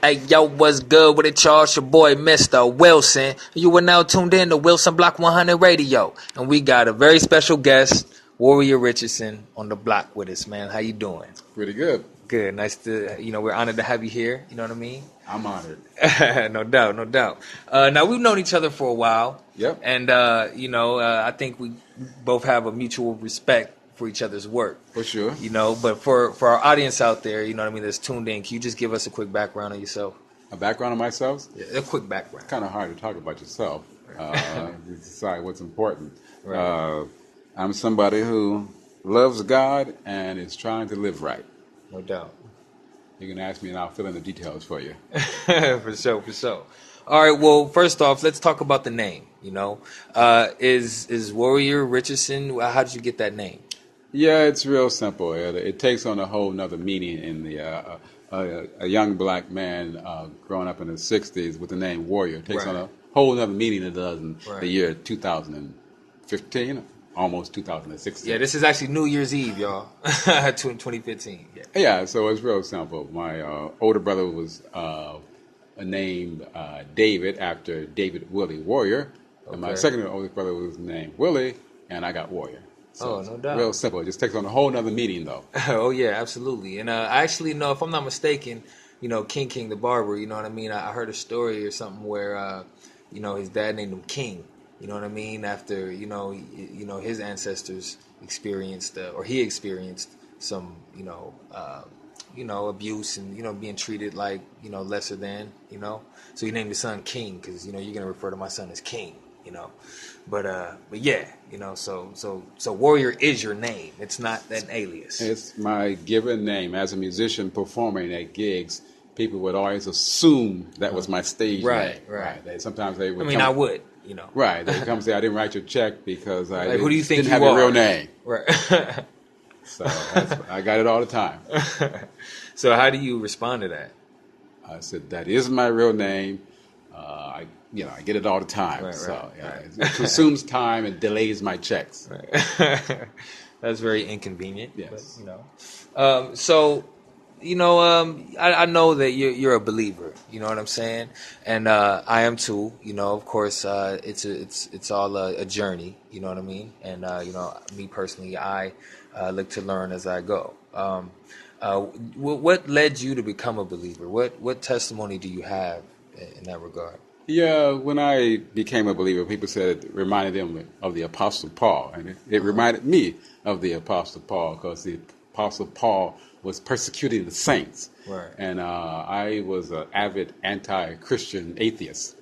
Hey, yo, what's good with it, y'all? It's your boy, Mr. Wilson. You are now tuned in to Wilson Block 100 Radio. And we got a very special guest, Warrior Richardson, on the block with us, man. How you doing? Pretty good. Good. Nice to, we're honored to have you here. You know what I mean? I'm honored. No doubt, no doubt. Now, we've known each other for a while. Yep. And, I think we both have a mutual respect for each other's work. For sure. But for our audience out there, that's tuned in, can you just give us a quick background on yourself? A background on myself? Yeah, a quick background. It's kind of hard to talk about yourself. You decide what's important. Right. I'm somebody who loves God and is trying to live right. No doubt. You can ask me and I'll fill in the details for you. For sure. All right, well, first off, let's talk about the name, Is Warrior Richardson, how did you get that name? Yeah, it's real simple. It takes on a whole nother meaning in the a young black man growing up in the 60s with the name Warrior. It takes on a whole other meaning than it does in the year 2015, almost 2016. Yeah, this is actually New Year's Eve, y'all, 2015. Yeah, so it's real simple. My older brother was named David after David Willie Warrior, and my second oldest brother was named Willie, and I got Warrior. So no doubt. Real simple. It just takes on a whole other meaning, though. Oh, yeah, absolutely. And I actually know, if I'm not mistaken, King the barber, you know what I mean? I heard a story or something where, his dad named him King, you know what I mean? After, his ancestors experienced, or he experienced some, abuse and, being treated like, lesser than, So he named his son King because, you're going to refer to my son as King, But yeah, so Warrior is your name. It's not an alias. It's my given name. As a musician performing at gigs, people would always assume that was my stage name. Right. Sometimes they would. I would, Right. They would come say, "I didn't write your check because I who do you think didn't you have are? your real name." Right. So I got it all the time. So how do you respond to that? I said, "That is my real name." I get it all the time. It consumes time and delays my checks. Right. That's very inconvenient. Yes. But, I know that you're a believer. You know what I'm saying? And I am too. Of course, it's all a journey. You know what I mean? And me personally, I look to learn as I go. What led you to become a believer? What testimony do you have in that regard? Yeah, when I became a believer, people said it reminded them of the Apostle Paul. And it reminded me of the Apostle Paul because the Apostle Paul was persecuting the saints. Right. And I was an avid anti-Christian atheist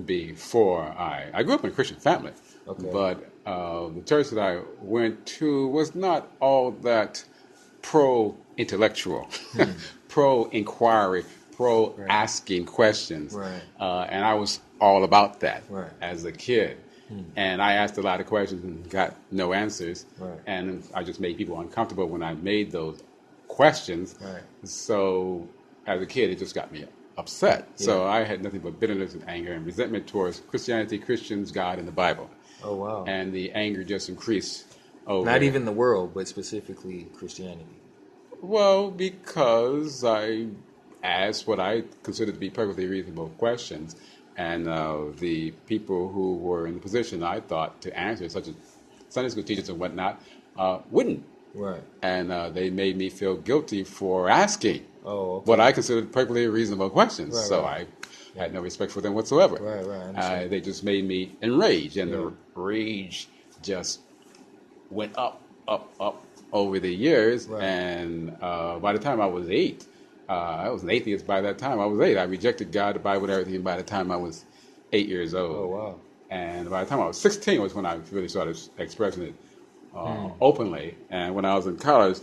before I grew up in a Christian family. Okay. But the church that I went to was not all that pro-intellectual, pro-inquiry, asking questions. Right. And I was all about that Right. as a kid. And I asked a lot of questions and got no answers. Right. And I just made people uncomfortable when I made those questions. Right. So as a kid, it just got me upset. Yeah. So I had nothing but bitterness and anger and resentment towards Christianity, Christians, God, and the Bible. Oh, wow. And the anger just increased over. Not even the world, but specifically Christianity. Well, because I asked what I considered to be perfectly reasonable questions, and the people who were in the position I thought to answer, such as Sunday school teachers and whatnot, wouldn't. Right. And they made me feel guilty for asking what I considered perfectly reasonable questions. Right, so right. I had no respect for them whatsoever. Right. They just made me enraged, and the rage just went up over the years. Right. And by the time I was 8, I was an atheist by that time. I was 8. I rejected God, the Bible, and everything by the time I was 8 years old. Oh, wow. And by the time I was 16 was when I really started expressing it openly. And when I was in college,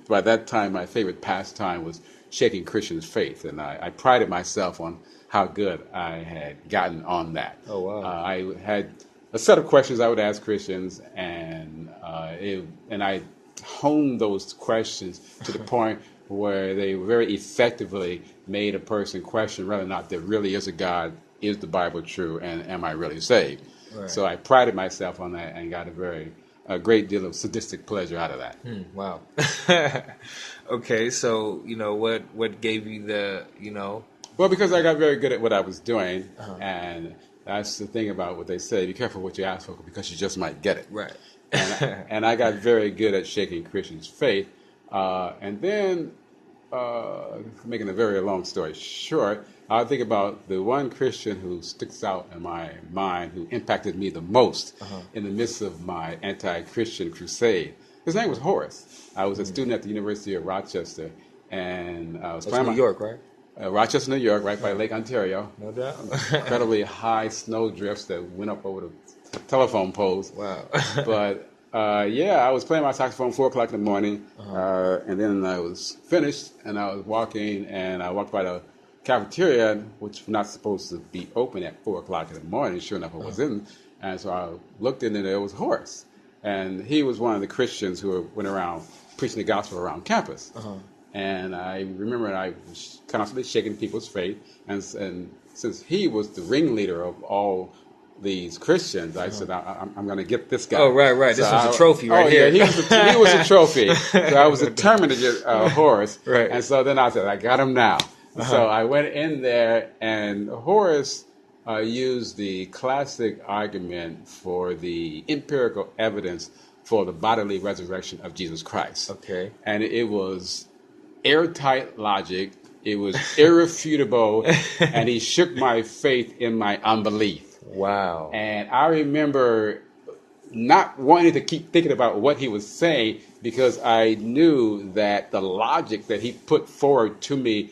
by that time, my favorite pastime was shaking Christians' faith. And I prided myself on how good I had gotten on that. Oh, wow. I had a set of questions I would ask Christians, and I honed those questions to the point where they very effectively made a person question whether or not there really is a God, is the Bible true, and am I really saved? Right. So I prided myself on that and got a great deal of sadistic pleasure out of that. Wow. Okay, so what gave you the Well, because I got very good at what I was doing, and that's the thing about what they say: be careful what you ask for, because you just might get it. Right. And I got very good at shaking Christians' faith. And then, making a very long story short, I think about the one Christian who sticks out in my mind, who impacted me the most in the midst of my anti-Christian crusade. His name was Horace. I was a student at the University of Rochester, and I was That's New York, right? Rochester, New York, right by Lake Ontario. No doubt. Incredibly high snow drifts that went up over the telephone poles. Wow. But I was playing my saxophone 4 o'clock in the morning, and then I was finished, and I was walking, and I walked by the cafeteria, which was not supposed to be open at 4 o'clock in the morning. Sure enough, it was in, and so I looked in, and there was Horace, and he was one of the Christians who went around preaching the gospel around campus. And I remember I was constantly shaking people's faith, and since he was the ringleader of all these Christians, I said, I'm going to get this guy. Oh, right. This was a trophy right here. Yeah, he was a trophy. So I was determined to get Horace. Right. And so then I said, I got him now. So I went in there, and Horace used the classic argument for the empirical evidence for the bodily resurrection of Jesus Christ. Okay. And it was airtight logic. It was irrefutable, and he shook my faith in my unbelief. Wow. And I remember not wanting to keep thinking about what he was saying, because I knew that the logic that he put forward to me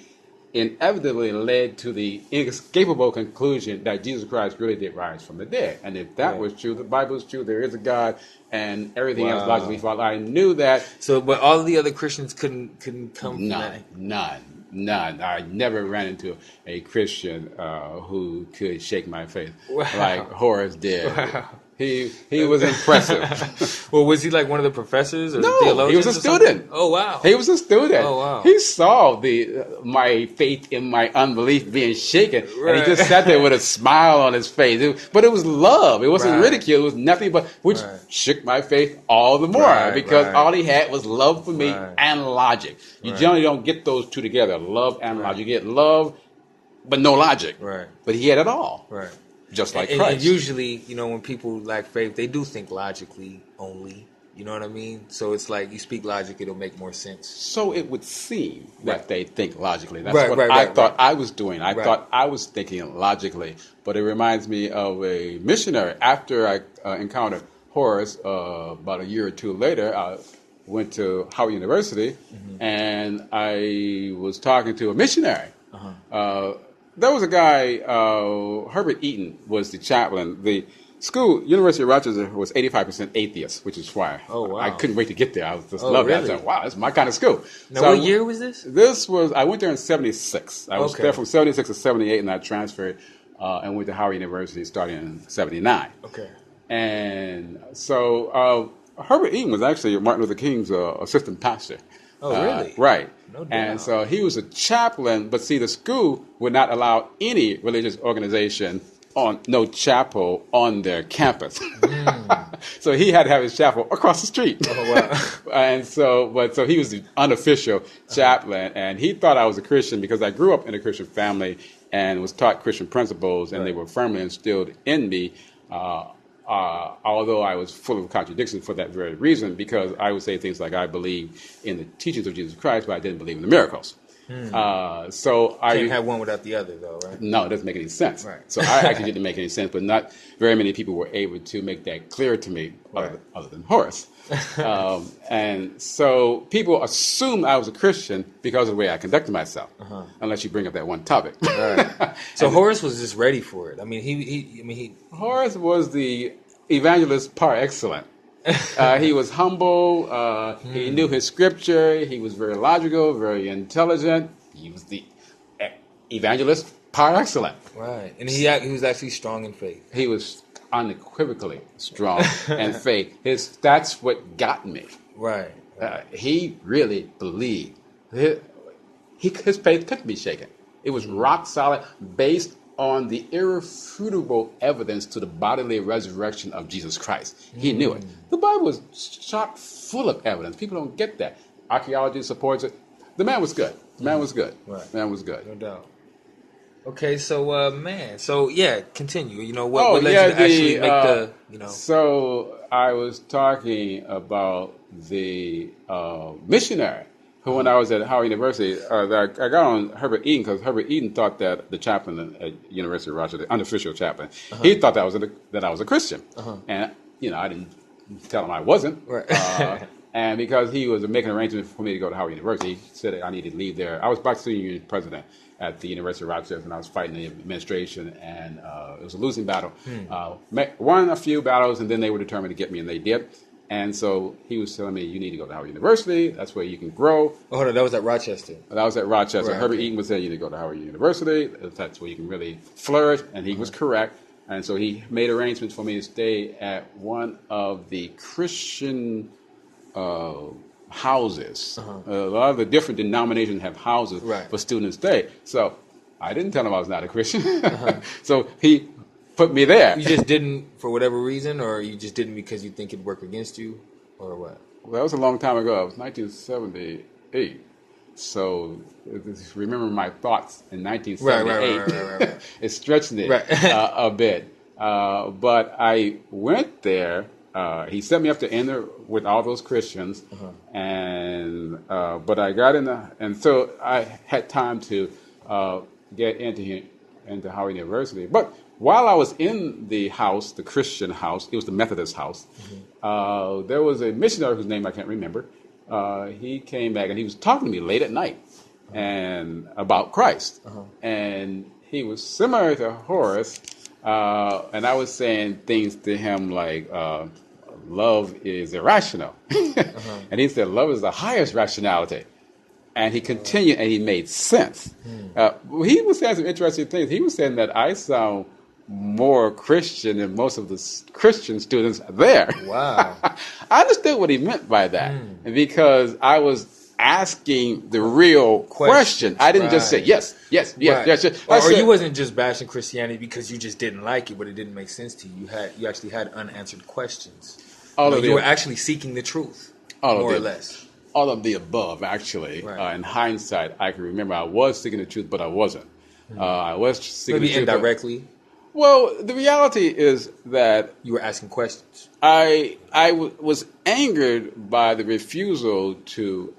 inevitably led to the inescapable conclusion that Jesus Christ really did rise from the dead. And if that was true, the Bible is true, there is a God, and everything else logically followed. I knew that. So, but all of the other Christians couldn't come from that? None. I never ran into a Christian who could shake my faith like Horace did. Wow. He was impressive. Well, was he like one of the professors or no, theologians? He was a student. Oh, wow. He was a student. Oh, wow. He saw my faith in my unbelief being shaken, and he just sat there with a smile on his face. But it was love. It wasn't ridicule. It was nothing but, which shook my faith all the more, because all he had was love for me and logic. You generally don't get those two together, love and logic. You get love, but no logic. Right. But he had it all. Right. Just like Christ. Christ. And usually, when people lack faith, they do think logically only. You know what I mean? So it's like you speak logic, it'll make more sense. So it would seem that they think logically. That's what I thought I was doing. I thought I was thinking logically. But it reminds me of a missionary. After I encountered Horace about a year or two later, I went to Howard University, and I was talking to a missionary. There was a guy, Herbert Eaton was the chaplain. The school, University of Rochester, was 85% atheist, which is why I couldn't wait to get there. I was just loved it. I said, wow, that's my kind of school. Now, so what year was this? I went there in 76. I was there from 76 to 78, and I transferred and went to Howard University starting in 79. Okay. And so Herbert Eaton was actually Martin Luther King's assistant pastor. Oh, really? Right. No doubt. And so he was a chaplain, but see, the school would not allow any religious organization no chapel on their campus. So he had to have his chapel across the street. Oh, wow. And so he was the unofficial chaplain, and he thought I was a Christian because I grew up in a Christian family and was taught Christian principles, and they were firmly instilled in me. Although I was full of contradictions for that very reason, because I would say things like I believe in the teachings of Jesus Christ, but I didn't believe in the miracles. So I can't have one without the other, though, right? No, it doesn't make any sense. Right. So I actually didn't make any sense, but not very many people were able to make that clear to me, other than Horace. And so people assumed I was a Christian because of the way I conducted myself, unless you bring up that one topic. Right. So Horace was just ready for it. I mean, Horace was the evangelist par excellence. He was humble. He knew his scripture. He was very logical, very intelligent. He was the evangelist par excellence. Right, and he was actually strong in faith. He was unequivocally strong in faith. That's what got me. Right. He really believed. His faith couldn't be shaken. It was rock solid, based on the irrefutable evidence to the bodily resurrection of Jesus Christ. He knew it. The Bible is chock full of evidence. People don't get that. Archaeology supports it. The man was good. The man was good. Right. The man was good. No doubt. Okay, so man, so yeah, continue. You know Oh what led you yeah, to actually the make the so I was talking about the missionary who, when I was at Howard University, I got on Herbert Eden because Herbert Eden thought that the chaplain at University of Rochester, the unofficial chaplain, he thought that I was a Christian, and I didn't tell him I wasn't. right. And because he was making arrangements for me to go to Howard University, he said that I needed to leave there. I was Black Student Union president at the University of Rochester, and I was fighting the administration, and it was a losing battle. Won a few battles, and then they were determined to get me, and they did. And so he was telling me, you need to go to Howard University. That's where you can grow. Oh, hold on, that was at Rochester. That was at Rochester. Right, Herbert okay. Eaton was saying you need to go to Howard University. That's where you can really flourish, and he was correct. And so he made arrangements for me to stay at one of the Christian houses. A lot of the different denominations have houses for students to stay. So I didn't tell him I was not a Christian. So he put me there. You just didn't for whatever reason, or you just didn't because you think it'd work against you, or what? Well, that was a long time ago. It was 1978. So remember my thoughts in 1978. Right. It's stretching it a bit. But I went there. He set me up to enter with all those Christians, and but I got in and so I had time to get into Howard University. But while I was in the house, the Christian house, it was the Methodist house. There was a missionary whose name I can't remember. He came back and he was talking to me late at night and about Christ, and he was similar to Horace. And I was saying things to him like, love is irrational. And he said, love is the highest rationality. And he continued, and he made sense. He was saying some interesting things. He was saying that I sound more Christian than most of the Christian students there. Wow. I understood what he meant by that, because I was asking the real question. I didn't just say yes. Or you wasn't just bashing Christianity because you just didn't like it, but it didn't make sense to you. You actually had unanswered questions. You were actually seeking the truth, more or less. All of the above, actually. In hindsight, I can remember I was seeking the truth, but I wasn't. I was seeking the truth. Maybe indirectly. Well, the reality is that you were asking questions. I was angered by the refusal to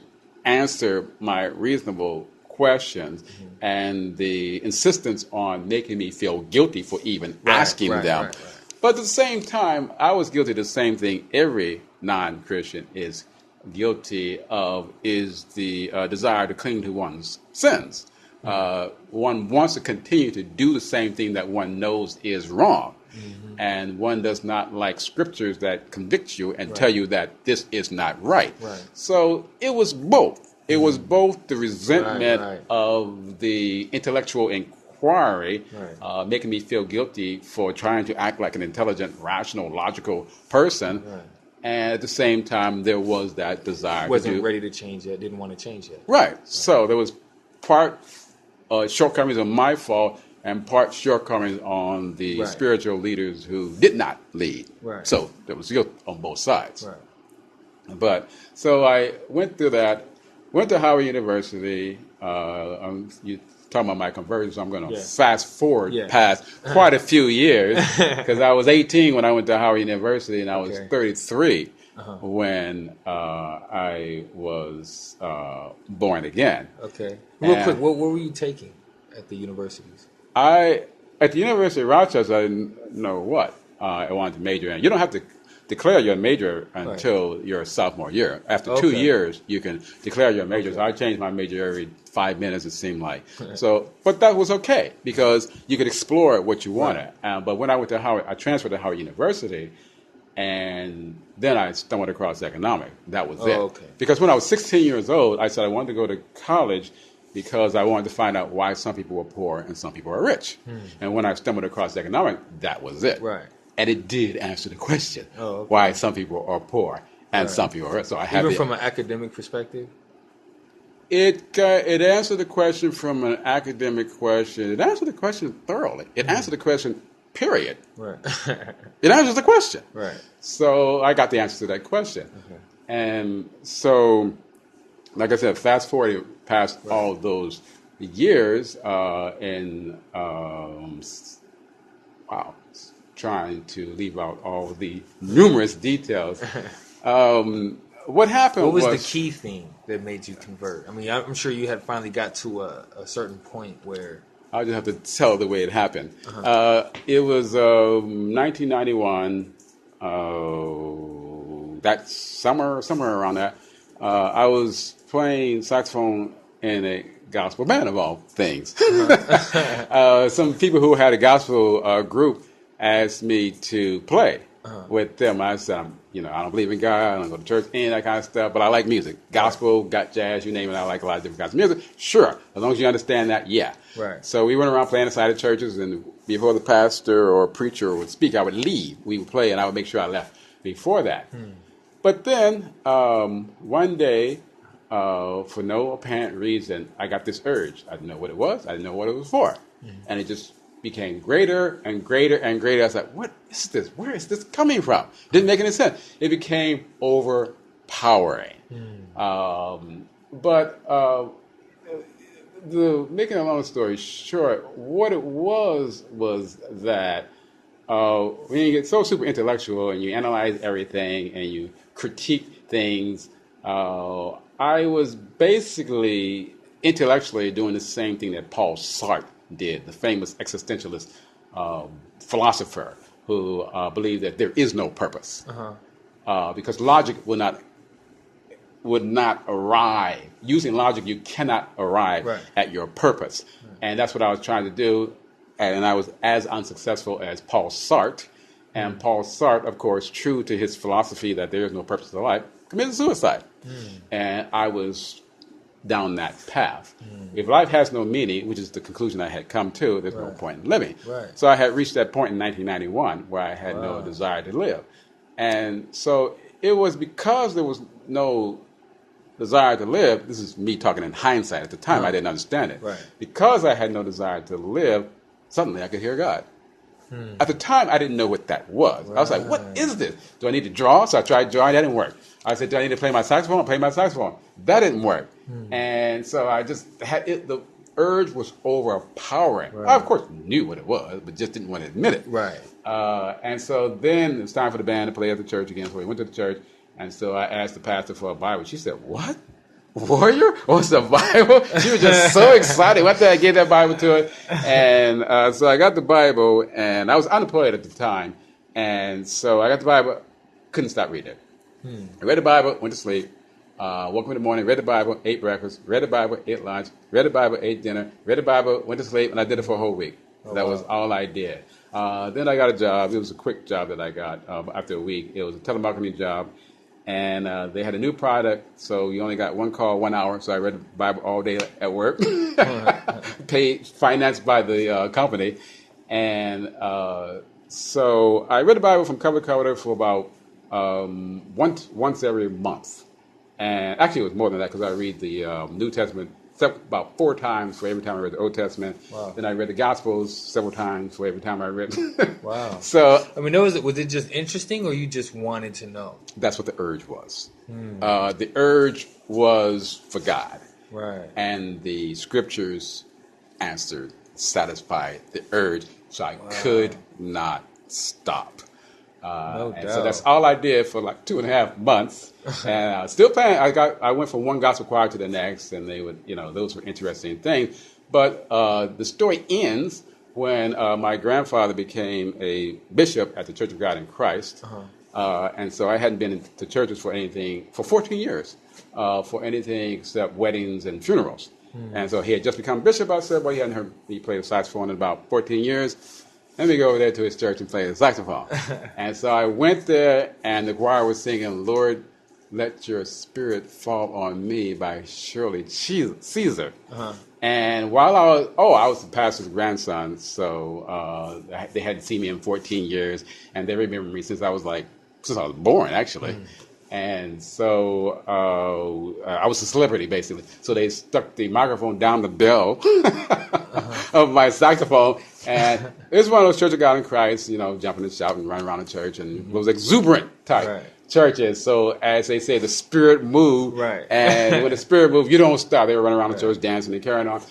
answer my reasonable questions and the insistence on making me feel guilty for even asking them. But at the same time, I was guilty of the same thing every non-Christian is guilty of, is the desire to cling to one's sins. One wants to continue to do the same thing that one knows is wrong. And one does not like scriptures that convict you and tell you that this is not right. So it was both. It was both the resentment of the intellectual inquiry, making me feel guilty for trying to act like an intelligent, rational, logical person. And at the same time, there was that desire. Wasn't ready to change yet, didn't want to change yet. So there was part shortcomings on my fault and part shortcomings on the spiritual leaders who did not lead. So there was guilt on both sides. But so I went through that, went to Howard University. You talking about my conversion, so I'm going to fast forward past quite a few years, because I was 18 when I went to Howard University, and I was 33 when I was born again. Real quick, what were you taking at the universities? At the University of Rochester, I didn't know what I wanted to major in. You don't have to declare your major until your sophomore year. After 2 years, you can declare your majors. I changed my major every 5 minutes, it seemed like. But that was okay, because you could explore what you wanted. But when I went to Howard, I transferred to Howard University, and then I stumbled across economics. That was it. Because when I was 16 years old, I said I wanted to go to college because I wanted to find out why some people were poor and some people were rich. And when I stumbled across economics, that was it. And it did answer the question why some people are poor and some people are rich. So I have even from an academic perspective. It answered the question from an academic question. It answered the question thoroughly. It answered the question, period. It answers the question. So I got the answer to that question. And so, like I said, fast forward past all those years in wow, trying to leave out all the numerous details. What happened What was the key thing that made you convert? I mean, I'm sure you had finally got to a certain point where... I just have to tell the way it happened. It was 1991, that summer, somewhere around that. I was playing saxophone in a gospel band, of all things. Some people who had a gospel group asked me to play with them. I said, I don't believe in God, I don't go to church, any of that kind of stuff, but I like music. Gospel, got jazz, you name it, I like a lot of different kinds of music. Sure, as long as you understand that, yeah. Right. So we went around playing inside of churches, and before the pastor or preacher would speak, I would leave. We would play, and I would make sure I left before that. But then, one day, for no apparent reason, I got this urge. I didn't know what it was. I didn't know what it was for. And it just became greater and greater and greater. I was like, what is this? Where is this coming from? Didn't make any sense. It became overpowering. Making a long story short, what it was that when you get so super intellectual and you analyze everything and you critique things, I was basically intellectually doing the same thing that Paul Sartre did, the famous existentialist philosopher who believed that there is no purpose because logic would not arrive. Using logic, you cannot arrive at your purpose, and that's what I was trying to do. And I was as unsuccessful as Paul Sartre. And Paul Sartre, of course, true to his philosophy that there is no purpose to life, committed suicide. And I was down that path. If life has no meaning, which is the conclusion I had come to, there's no point in living. So I had reached that point in 1991 where I had no desire to live. And so it was because there was no desire to live. This is me talking in hindsight. At the time, I didn't understand it. Because I had no desire to live, suddenly I could hear God. At the time, I didn't know what that was. I was like, what is this? Do I need to draw? So I tried drawing. That didn't work. I said, do I need to play my saxophone? I played my saxophone. That didn't work. And so I just had it. The urge was overpowering. I, of course, knew what it was, but just didn't want to admit it. And so then it was time for the band to play at the church again. So we went to the church. And so I asked the pastor for a Bible. She said, what? Warrior? What's the Bible? She was just so excited. One day I gave that Bible to her. And so I got the Bible, and I was unemployed at the time. And so I got the Bible, couldn't stop reading it. I read the Bible, went to sleep, woke up in the morning, read the Bible, ate breakfast, read the Bible, ate lunch, read the Bible, ate dinner, read the Bible, went to sleep, and I did it for a whole week. That was all I did. Then I got a job. It was a quick job that I got after a week. It was a telemarketing job. And they had a new product, so you only got one call, 1 hour. So I read the Bible all day at work, paid, financed by the company. And so I read the Bible from cover to cover for about once every month. And actually it was more than that because I read the New Testament about 4 times for every time I read the Old Testament. Then I read the Gospels several times for every time I read. So I mean, was it just interesting, or you just wanted to know? That's what the urge was. The urge was for God, and the Scriptures answered, satisfied the urge, so I could not stop. And so that's all I did for like 2.5 months, and still playing. I went from one gospel choir to the next, and they would, those were interesting things. But the story ends when my grandfather became a bishop at the Church of God in Christ, and so I hadn't been to churches for 14 years, for anything except weddings and funerals. And so he had just become bishop. I said, well, he played the saxophone in about 14 years. Let me go over there to his church and play the saxophone. And so I went there, and the choir was singing, Lord, Let Your Spirit Fall on Me by Shirley Caesar. And while I was the pastor's grandson, so they hadn't seen me in 14 years, and they remember me since I was born, actually. And so I was a celebrity, basically. So they stuck the microphone down the bell of my saxophone. And it was one of those Church of God in Christ, jumping and shouting, running around the church, and it was exuberant type churches. So as they say, the Spirit moved. And when the Spirit moved, you don't stop. They were running around the church, dancing and carrying on.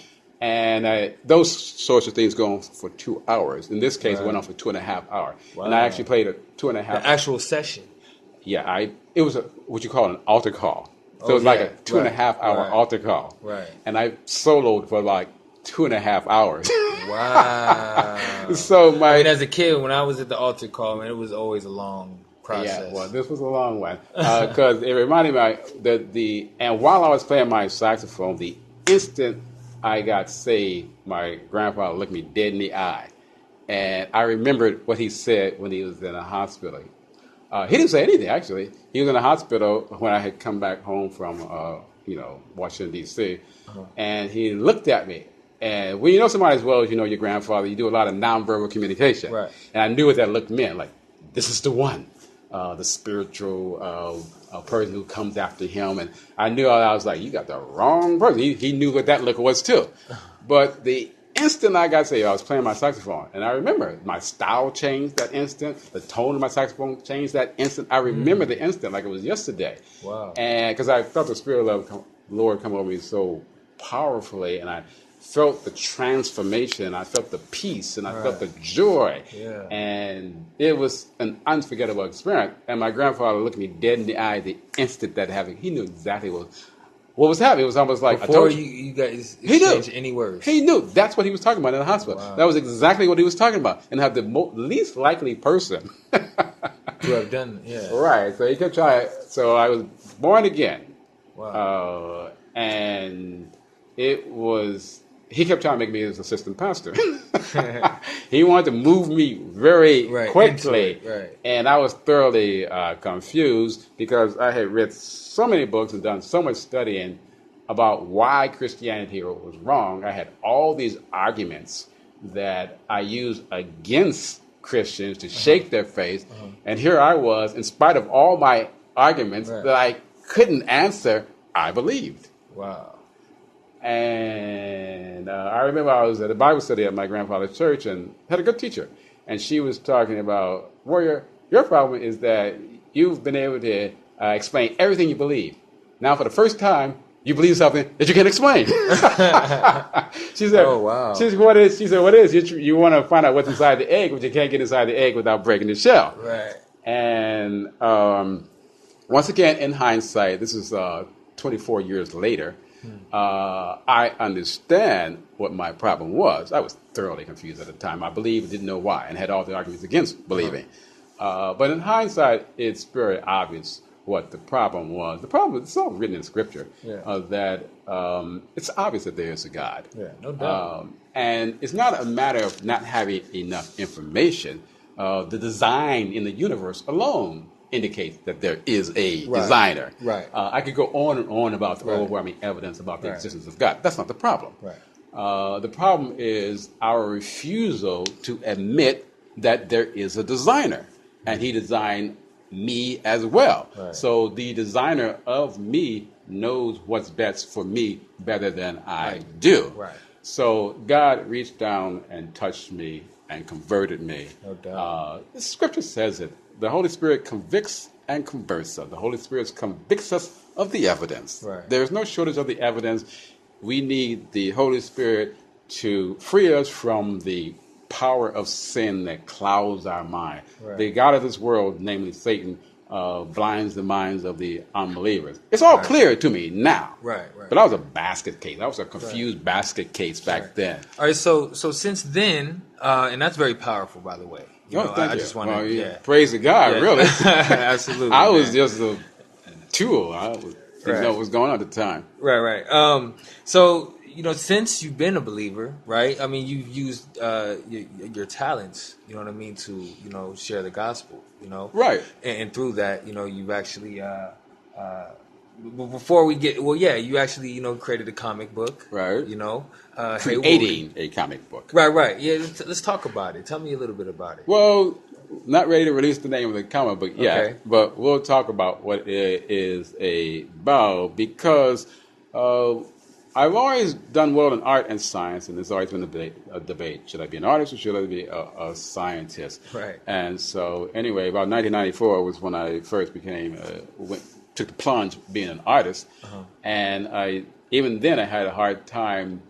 And those sorts of things go on for 2 hours. In this case, it went on for 2.5 hours. Wow. And I actually played a 2.5. The actual session. Yeah, it was what you call an altar call. So it was like a 2.5 hour altar call. Right. And I soloed for like 2.5 hours. Wow. So I mean, as a kid, when I was at the altar call, man, it was always a long process. Yeah, well, this was a long one because it reminded me that and while I was playing my saxophone, the instant I got saved, my grandfather looked me dead in the eye, and I remembered what he said when he was in a hospital. He didn't say anything actually. He was in a hospital when I had come back home from Washington D.C. And he looked at me. And when you know somebody as well as you know your grandfather, you do a lot of nonverbal communication. Right. And I knew what that look meant. Like, this is the one. The spiritual person who comes after him. And I knew, I was like, you got the wrong person. He knew what that look was too. But the instant I got saved, I was playing my saxophone. And I remember my style changed that instant. The tone of my saxophone changed that instant. I remember the instant like it was yesterday. Wow. And because I felt the Spirit of the Lord come over me so powerfully. And I felt the transformation, I felt the peace, and I felt the joy. Yeah. And it was an unforgettable experience. And my grandfather looked me dead in the eye the instant that happened. He knew exactly what was happening. It was almost like, before I told you guys exchanged any words. He knew. That's what he was talking about in the hospital. Wow. That was exactly what he was talking about. And have the least likely person to have done, Right. So he kept trying. So I was born again. Wow. And it was... He kept trying to make me his assistant pastor. He wanted to move me very quickly. Right. And I was thoroughly confused because I had read so many books and done so much studying about why Christianity was wrong. I had all these arguments that I used against Christians to shake their faith. And here I was, in spite of all my arguments that I couldn't answer, I believed. Wow. And I remember I was at a Bible study at my grandfather's church and had a good teacher. And she was talking about, Warrior, your problem is that you've been able to explain everything you believe. Now, for the first time, you believe something that you can't explain. She said, "Oh wow." She said, what is? You want to find out what's inside the egg, but you can't get inside the egg without breaking the shell. Right. And once again, in hindsight, this is 24 years later. I understand what my problem was. I was thoroughly confused at the time. I believed, didn't know why, and had all the arguments against believing. But in hindsight, it's very obvious what the problem was. The problem is, it's all written in Scripture, that it's obvious that there is a God. Yeah, no doubt. And it's not a matter of not having enough information. The design in the universe alone indicates that there is a designer. Right. I could go on and on about the overwhelming evidence about the existence of God. That's not the problem. Right. The problem is our refusal to admit that there is a designer, and he designed me as well. Right. So the designer of me knows what's best for me better than I do. Right. So God reached down and touched me and converted me. No doubt. The Scripture says it. The Holy Spirit convicts and converts us. The Holy Spirit convicts us of the evidence. Right. There's no shortage of the evidence. We need the Holy Spirit to free us from the power of sin that clouds our mind. Right. The God of this world, namely Satan, blinds the minds of the unbelievers. It's all clear to me now. Right. But I was a basket case. I was a confused basket case back then. All right. So since then, and that's very powerful, by the way. Thank you. I just want to praise the God, really. Absolutely. I was just a tool. I didn't know what was going on at the time. Right. So since you've been a believer, right? I mean, you've used your talents, you know what I mean, to share the gospel, Right. And through that, you've actually before we get you actually created a comic book, right? Creating a comic book, right. Yeah, let's talk about it. Tell me a little bit about it. Well, not ready to release the name of the comic book yet, okay. But we'll talk about what it is about because I've always done well in art and science, and there's always been a debate. Should I be an artist or should I be a scientist? Right. And so, anyway, about 1994 was when I first took the plunge being an artist. And even then I had a hard time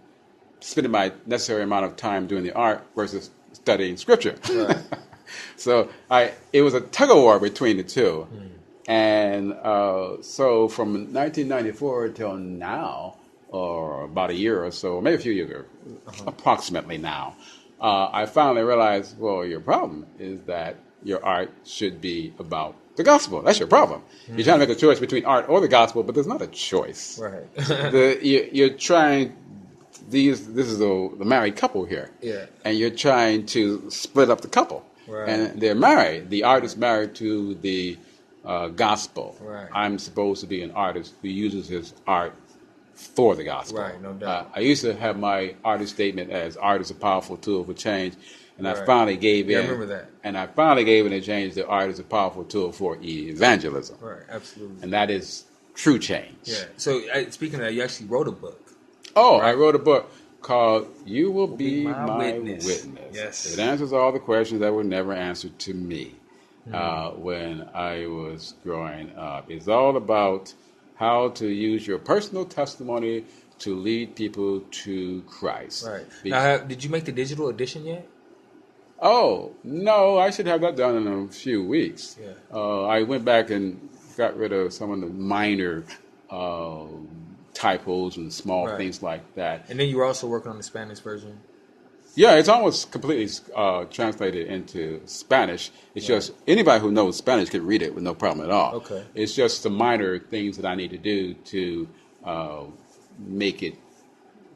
spending my necessary amount of time doing the art versus studying scripture. Right. So it was a tug of war between the two. And so from 1994 till now, or about a year or so, maybe a few years ago, approximately now, I finally realized, well, your problem is that your art should be about the gospel. That's your problem. You're trying to make a choice between art or the gospel, but there's not a choice. Right. You're trying. This is the married couple here. Yeah. And you're trying to split up the couple. Right. And they're married. The artist married to the gospel. Right. I'm supposed to be an artist who uses his art for the gospel. Right, no doubt. I used to have my artist statement as art is a powerful tool for change, and I Right. finally gave in. I remember that. And I finally gave in and changed the art is a powerful tool for evangelism. Right, absolutely. And that is true change. Yeah. So speaking of that, you actually wrote a book. Oh, Right. I wrote a book called "You Will Be My My Witness." Witness." Yes. It answers all the questions that were never answered to me when I was growing up. It's all about how to use your personal testimony to lead people to Christ. Right. Be- Now, did you make the digital edition yet? Oh, no, I should have that done in a few weeks. Yeah. I went back and got rid of some of the minor typos and small Right. things like that. And then you were also working on the Spanish version. Yeah, it's almost completely translated into Spanish. It's just anybody who knows Spanish can read it with no problem at all. Okay. It's just the minor things that I need to do to make it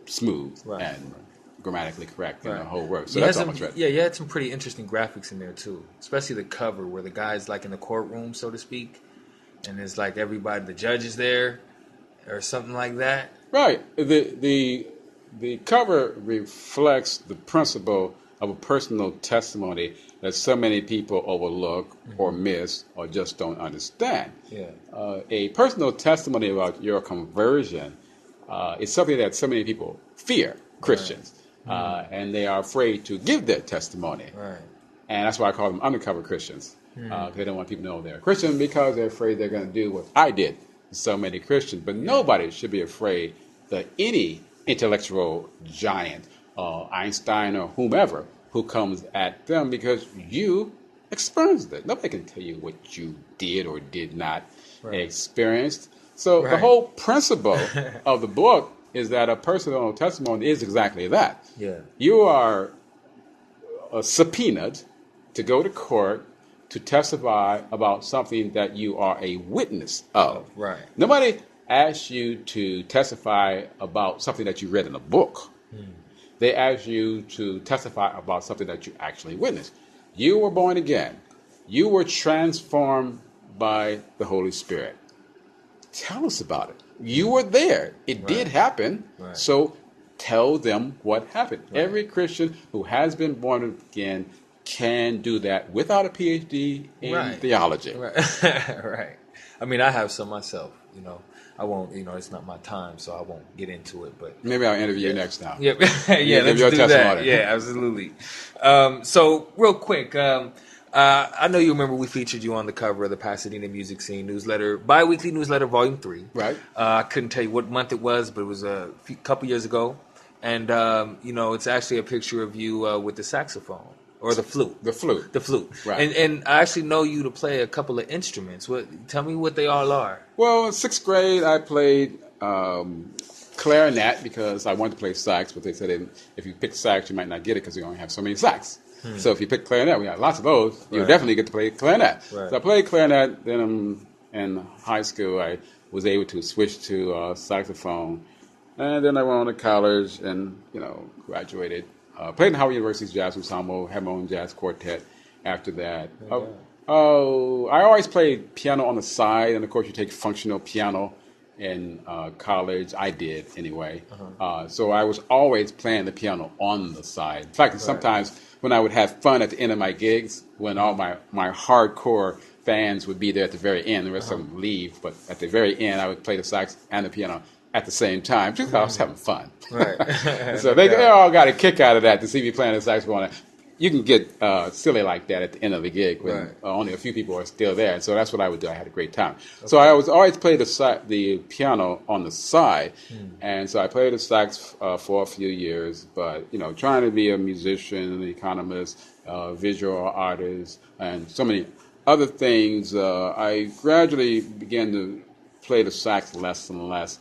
smooth Right. and grammatically correct in Right. the whole work. So You had that's some, almost ready. yeah, you had some pretty interesting graphics in there too, especially the cover where the guy's like in the courtroom, so to speak, and it's like everybody, the judge is there, or something like that. Right. The cover reflects the principle of a personal testimony that so many people overlook or miss or just don't understand. Yeah. A personal testimony about your conversion is something that so many people fear, Christians, and they are afraid to give their testimony. Right. And that's why I call them undercover Christians. They don't want people to know they're a Christian because they're afraid they're going to do what I did to so many Christians. But nobody should be afraid that any intellectual giant, Einstein or whomever, who comes at them because you experienced it. Nobody can tell you what you did or did not experience. So the whole principle of the book is that a personal testimony is exactly that. Yeah. You are subpoenaed to go to court to testify about something that you are a witness of. Right. Nobody asks you to testify about something that you read in a book. They ask you to testify about something that you actually witnessed. You were born again. You were transformed by the Holy Spirit. Tell us about it. You were there. It did happen. Right. So tell them what happened. Every Christian who has been born again can do that without a PhD in theology. Right. Right. I mean, I have some myself, you know. I won't, you know, it's not my time, so I won't get into it. But maybe I'll interview you next time. Yeah, yeah, let's your do testimony. that. Yeah, absolutely. So, real quick, I know you remember we featured you on the cover of the Pasadena Music Scene newsletter, bi-weekly newsletter, Volume 3. Right. I couldn't tell you what month it was, but it was a couple years ago. And, you know, it's actually a picture of you with the saxophone. Or the flute. The flute. The flute. Right. And I actually know you to play a couple of instruments. Tell me what they all are. Well, in sixth grade, I played clarinet because I wanted to play sax, but they said if you pick sax, you might not get it because you only have so many sax. So if you pick clarinet, we got lots of those, you definitely get to play clarinet. Right. So I played clarinet. Then in high school, I was able to switch to saxophone. And then I went on to college and, you know, graduated. Played in Howard University's jazz ensemble, had my own jazz quartet after that. I always played piano on the side, and of course you take functional piano in college. I did anyway. So I was always playing the piano on the side. In fact, sometimes when I would have fun at the end of my gigs, when all my hardcore fans would be there at the very end, the rest of them leave, but at the very end I would play the sax and the piano at the same time, just because I was having fun. Right. So they all got a kick out of that to see me playing the saxophone. you can get silly like that at the end of the gig when Right. only a few people are still there. And so that's what I would do. I had a great time. So I was always played the piano on the side, and so I played the sax for a few years. But trying to be a musician, an economist, visual artist, and so many other things, I gradually began to play the sax less and less.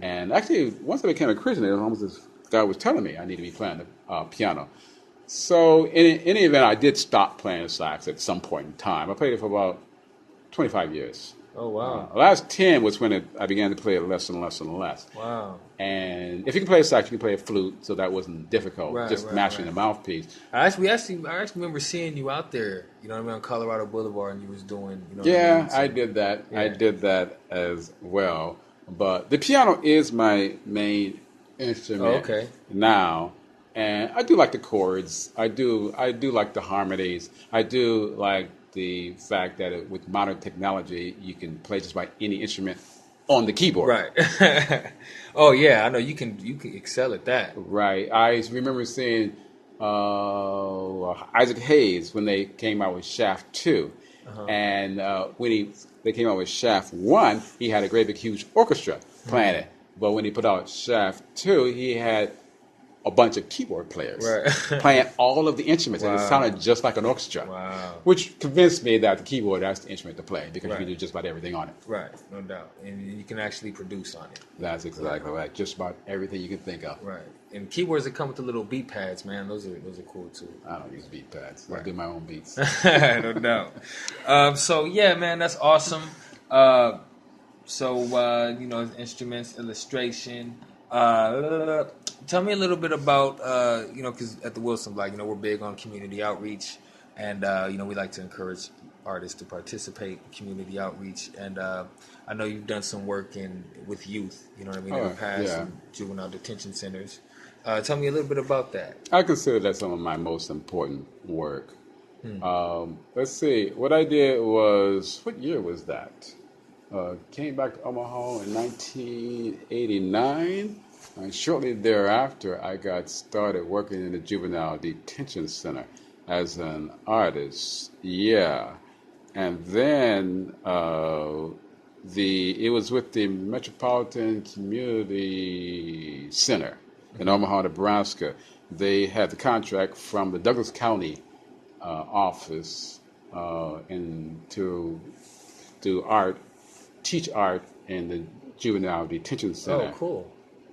And actually, once I became a Christian, it was almost as God was telling me I need to be playing the piano. So in any event, I did stop playing the sax at some point in time. I played it for about 25 years. Oh, wow. The last 10 was when I began to play it less and less and less. Wow. And if you can play a sax, you can play a flute, so that wasn't difficult, just mashing the mouthpiece. I actually remember seeing you out there, on Colorado Boulevard, and you was doing, Yeah, so, I did that. Yeah. I did that as well. But the piano is my main instrument now. And I do like the chords. I do like the harmonies. I do like the fact that with modern technology, you can play just about any instrument on the keyboard. Right. Oh yeah, I know you can excel at that. Right. I remember seeing Isaac Hayes when they came out with Shaft 2. And when they came out with Shaft 1, he had a great big huge orchestra playing it. But when he put out Shaft 2, he had a bunch of keyboard players playing all of the instruments, and it sounded just like an orchestra. Wow. Which convinced me that the keyboard, that's the instrument to play, because you can do just about everything on it. Right, no doubt. And you can actually produce on it. That's exactly right. Just about everything you can think of. Right. And keyboards that come with the little beat pads, man, those are cool too. I don't use beat pads. I do my own beats. No doubt. So yeah, man, that's awesome. Instruments, illustration. Tell me a little bit about, because at the Wilson Block, we're big on community outreach, and, we like to encourage artists to participate in community outreach. And I know you've done some work with youth, in the past, in juvenile detention centers. Tell me a little bit about that. I consider that some of my most important work. Let's see. What I did was, what year was that? Came back to Omaha in 1989. And shortly thereafter, I got started working in the juvenile detention center as an artist. Yeah. And then it was with the Metropolitan Community Center in Omaha, Nebraska. They had the contract from the Douglas County office to teach art in the juvenile detention center. Oh, cool.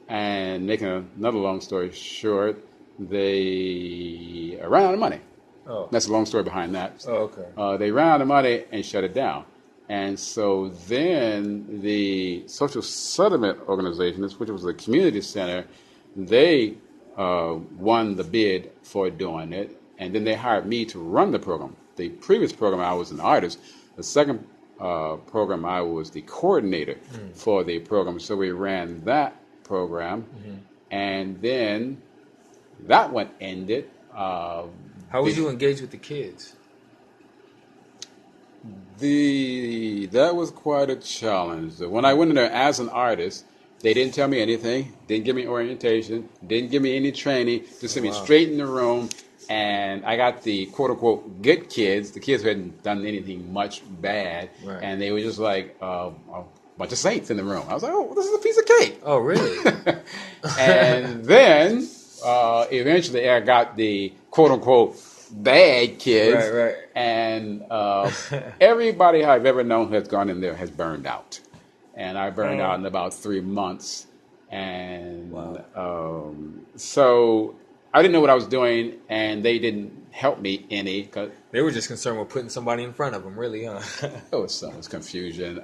And making another long story short, they ran out of money. Oh. That's a long story behind that. Oh, okay. They ran out of money and shut it down. And so then the Social Settlement Organization, which was a community center, they won the bid for doing it. And then they hired me to run the program. The previous program, I was an artist. The second program, I was the coordinator for the program. So we ran that program, and then that one ended. How was you engaged with the kids? That was quite a challenge. When I went in there as an artist, they didn't tell me anything, didn't give me orientation, didn't give me any training, just sent me straight in the room. And I got the quote-unquote good kids, the kids who hadn't done anything much bad, and they were just like a bunch of saints in the room. I was like, oh, this is a piece of cake. Oh, really? And then eventually I got the quote-unquote bad kids. Right. And everybody I've ever known who has gone in there has burned out. And I burned out in about 3 months. And so I didn't know what I was doing, and they didn't help me any. Cause they were just concerned with putting somebody in front of them, really, huh? There was some confusion.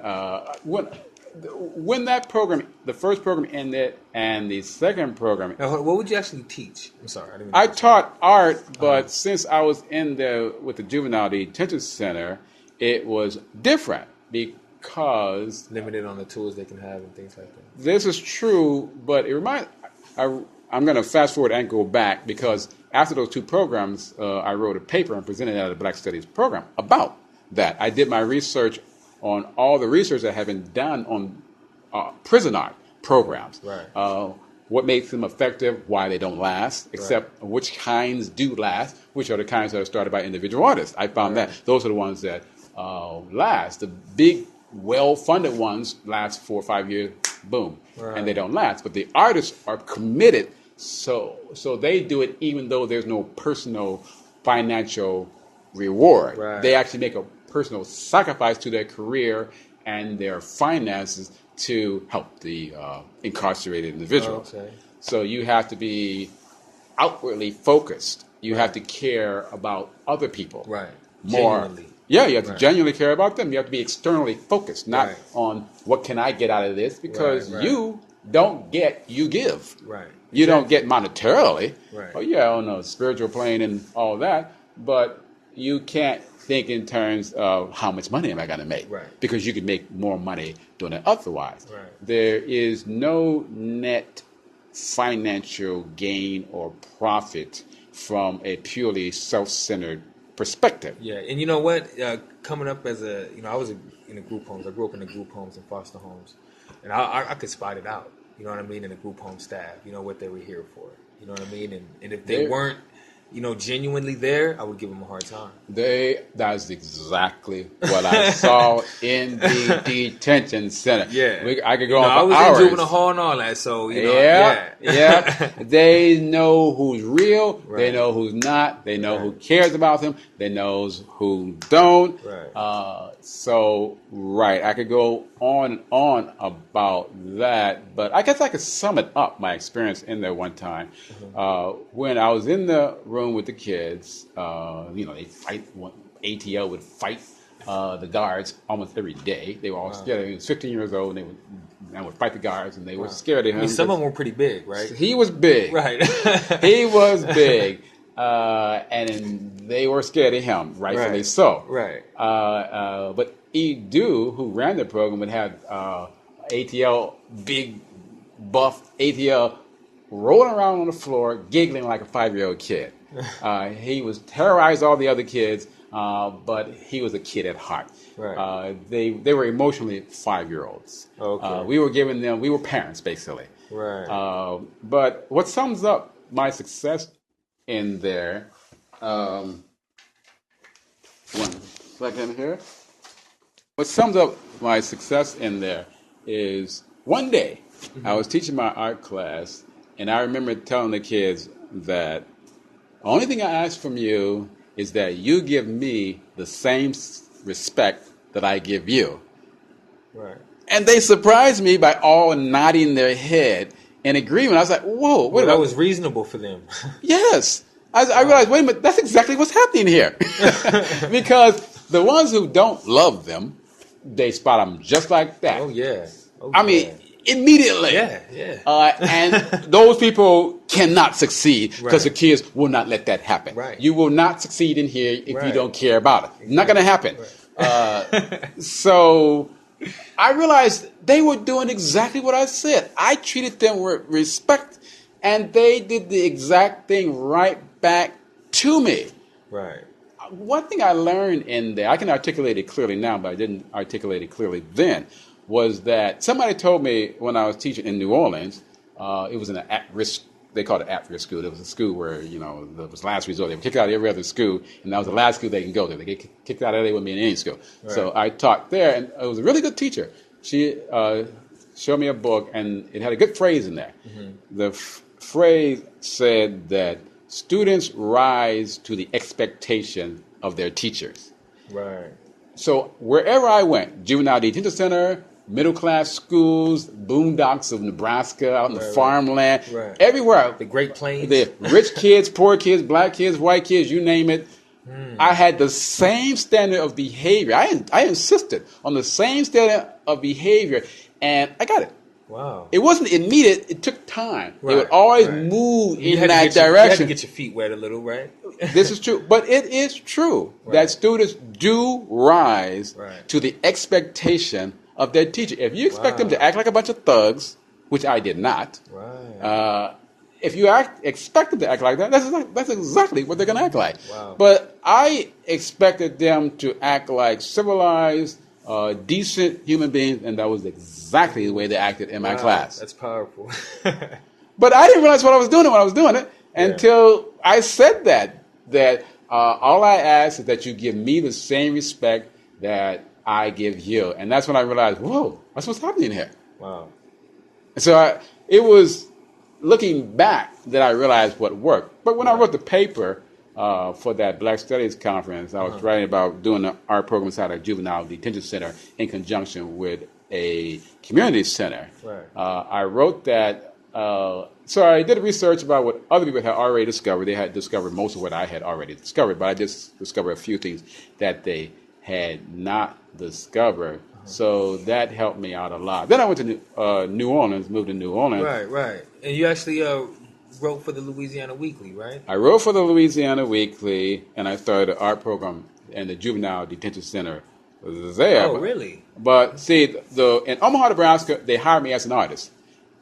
When that program, the first program ended, and the second program... Now, what would you actually teach? I'm sorry. I taught art, but since I was with the juvenile detention center, it was different because... Limited on the tools they can have and things like that. This is true, but it reminds... I'm going to fast forward and go back because after those two programs, I wrote a paper and presented it at a Black Studies program about that. I did my research on all the research that had been done on prison art programs. Right. what makes them effective, why they don't last, except which kinds do last, which are the kinds that are started by individual artists. I found that those are the ones that last. The big, well-funded ones last 4 or 5 years, boom, and they don't last. But the artists are committed, so they do it even though there's no personal financial reward. They actually make a personal sacrifice to their career and their finances to help the incarcerated individuals. So you have to be outwardly focused. You have to care about other people. More. Genuinely. Yeah, you have to genuinely care about them. You have to be externally focused, not on what can I get out of this, because you don't get, you give. You don't get monetarily. Oh yeah, on a spiritual plane and all that, but you can't think in terms of how much money am I going to make, because you can make more money doing it otherwise. There is no net financial gain or profit from a purely self-centered perspective. And you know what? Coming up as I was in a group homes. I grew up in the group homes and foster homes, and I could spot it out. You know what I mean? In the group home staff, you know what they were here for. You know what I mean? And if they weren't, genuinely there, I would give them a hard time. That's exactly what I saw in the detention center. I could go on for hours. I was in juvenile hall and all that, so, They know who's real. They know who's not. They know who cares about them. They know who don't. I could go on and on about that, but I guess I could sum it up, my experience in there one time. When I was in the room with the kids, they fight. ATL would fight the guards almost every day. They were all scared. He was 15 years old, and they would fight the guards, and they were scared of him. Some of them were pretty big, right? He was big. He was big. And they were scared of him, rightfully so. But Edu, who ran the program, would have ATL, big, buff ATL, rolling around on the floor, giggling like a 5-year-old kid. He was terrorized all the other kids, but he was a kid at heart. They were emotionally 5-year-olds. We were parents, basically. But what sums up my success in there, 1 second here. What sums up my success in there is one day I was teaching my art class, and I remember telling the kids that the only thing I ask from you is that you give me the same respect that I give you. And they surprised me by all nodding their head in agreement. I was like, whoa. Well, that was reasonable for them. Yes. I realized, wait a minute, that's exactly what's happening here. Because the ones who don't love them, they spot them just like that. I mean, immediately. And those people cannot succeed because the kids will not let that happen. You will not succeed in here if you don't care about it. Not going to happen. So I realized they were doing exactly what I said. I treated them with respect, and they did the exact thing right back to me. One thing I learned in there, I can articulate it clearly now, but I didn't articulate it clearly then, was that somebody told me when I was teaching in New Orleans, it was an at-risk, they called it at-risk school. It was a school where, that was last resort. They were kicked out of every other school, and that was the last school they can go to. They get kicked out of there, they wouldn't be in any school. So I taught there, and it was a really good teacher. She showed me a book, and it had a good phrase in there. The phrase said that students rise to the expectation of their teachers. So wherever I went, juvenile detention center, middle class schools, boondocks of Nebraska, out in the farmland, everywhere. The Great Plains. The rich kids, poor kids, black kids, white kids, you name it. I had the same standard of behavior. I insisted on the same standard of behavior, and I got it. It wasn't immediate. It took time. They would always move in that direction. You had to get your feet wet a little, right? This is true. But it is true that students do rise to the expectation of their teacher. If you expect them to act like a bunch of thugs, which I did not, if you expect them to act like that, that's exactly what they're going to act like. But I expected them to act like civilized, decent human beings, and that was exactly the way they acted in my class. That's powerful. But I didn't realize what I was doing when I was doing it until I said that all I ask is that you give me the same respect that I give you. And that's when I realized, whoa, that's what's happening here. Wow. So it was looking back that I realized what worked. But when I wrote the paper for that Black Studies conference, I was writing about doing the art program inside a juvenile detention center in conjunction with a community center. Right. I wrote that. So I did research about what other people had already discovered. They had discovered most of what I had already discovered, but I just discovered a few things that they had not discovered. So that helped me out a lot. Then I went to New Orleans, moved to New Orleans. Right. And you actually wrote for the Louisiana Weekly, right? I wrote for the Louisiana Weekly, and I started an art program in the Juvenile Detention Center there. Oh, really? But see, in Omaha, Nebraska, they hired me as an artist.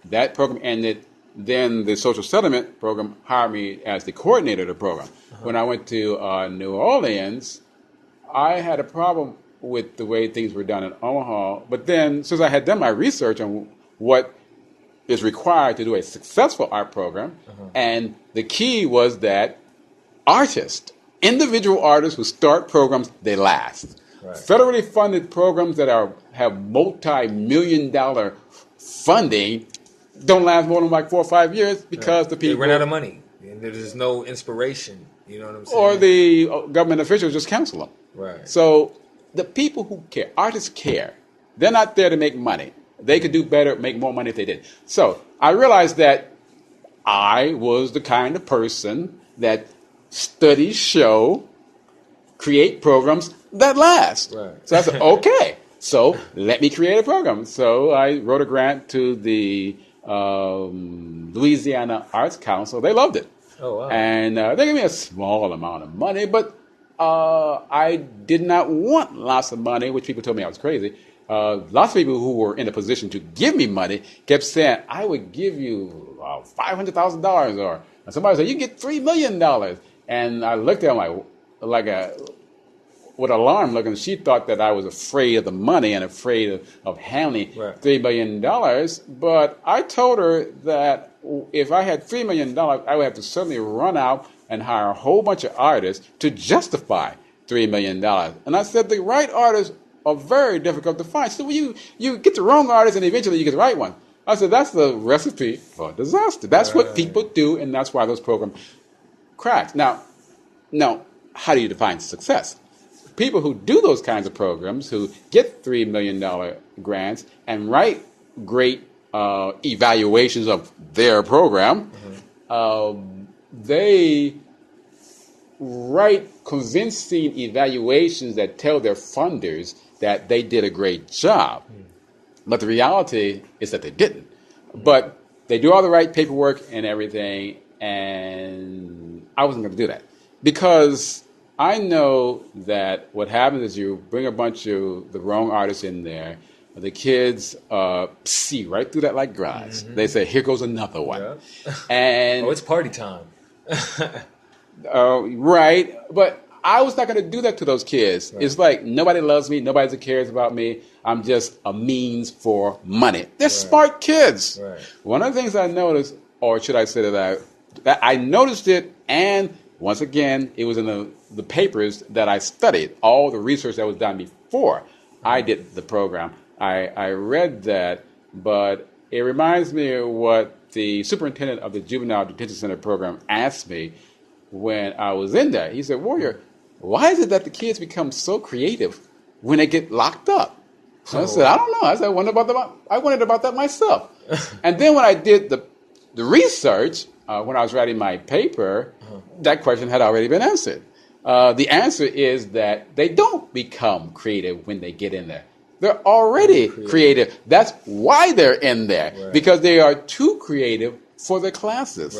That program ended. Then the social settlement program hired me as the coordinator of the program. When I went to New Orleans, I had a problem with the way things were done in Omaha. But then, since I had done my research on what is required to do a successful art program, and the key was that artists, individual artists who start programs, they last. Right. Federally funded programs that have multi-million-dollar funding don't last more than like 4 or 5 years because the people they run out of money and there's no inspiration. You know what I'm saying? Or the government officials just cancel them. Right. So the people who care, artists care. They're not there to make money. They could do better, make more money if they did. So I realized that I was the kind of person that studies show, create programs that last. Right. So I said, okay, so let me create a program. So I wrote a grant to the Louisiana Arts Council. They loved it. Oh, wow. And they gave me a small amount of money, but I did not want lots of money, which people told me I was crazy. Lots of people who were in a position to give me money kept saying, I would give you $500,000, or somebody said, you get $3 million. And I looked at them with alarm looking. She thought that I was afraid of the money and afraid of handling $3 million. But I told her that if I had $3 million, I would have to suddenly run out and hire a whole bunch of artists to justify $3 million. And I said the right artists are very difficult to find. So you get the wrong artist and eventually you get the right one. I said that's the recipe for disaster. That's what people do, and that's why those programs crack. Now, how do you define success? People who do those kinds of programs, who get $3 million grants and write great evaluations of their program, they write convincing evaluations that tell their funders that they did a great job. But the reality is that they didn't. But they do all the right paperwork and everything, and I wasn't going to do that. Because I know that what happens is you bring a bunch of the wrong artists in there, the kids see right through that like grass. They say, here goes another one. Yeah. And it's party time. Right. But I was not going to do that to those kids. Right. It's like nobody loves me. Nobody cares about me. I'm just a means for money. They're smart kids. Right. One of the things I noticed, or should I say that I noticed it, and once again, it was in the papers that I studied, all the research that was done before I did the program. I read that, but it reminds me of what the superintendent of the Juvenile Detention Center program asked me when I was in there. He said, Warrior, why is it that the kids become so creative when they get locked up? I said, I don't know. I said, I wondered about that myself. And then when I did the research, when I was writing my paper, that question had already been answered. The answer is that they don't become creative when they get in there. They're already creative. That's why they're in there, because they are too creative for their classes.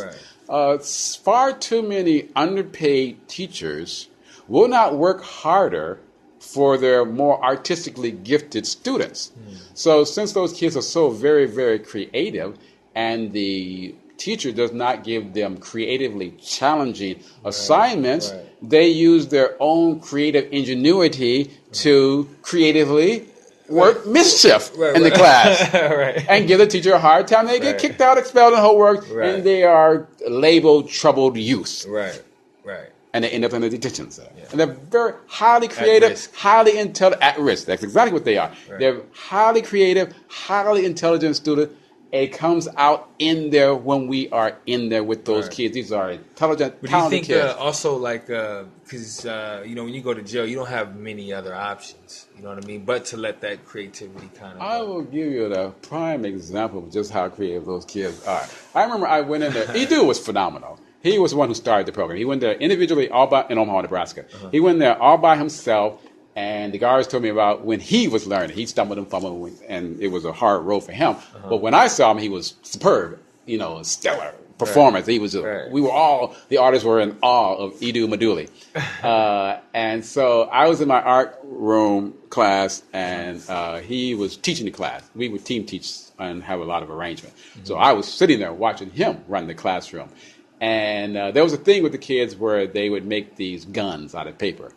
Right. Far too many underpaid teachers will not work harder for their more artistically gifted students. So since those kids are so very, very creative, and the teacher does not give them creatively challenging assignments, they use their own creative ingenuity to creatively work mischief in the class Right. and give the teacher a hard time. They get kicked out, expelled, and homework, and they are labeled troubled youth. Right. Right. And they end up in a detention center. Yeah. And they're very highly creative, highly intelligent, at risk. That's exactly what they are. Right. They're highly creative, highly intelligent students. It comes out in there when we are in there with those kids. These are intelligent, talented kids. Do you think also like, because, you know, when you go to jail, you don't have many other options, you know what I mean? But to let that creativity kind of... I will give you the prime example of just how creative those kids are. I remember I went in there. Edu was phenomenal. He was the one who started the program. He went there individually in Omaha, Nebraska. He went there all by himself. And the guards told me about when he was learning. He stumbled and fumbled, and it was a hard road for him. But when I saw him, he was superb. You know, stellar performance. He was. We were all, the artists were in awe of Edu Maduli. And so I was in my art room class, and he was teaching the class. We would team teach and have a lot of arrangement. So I was sitting there watching him run the classroom. And there was a thing with the kids where they would make these guns out of paper.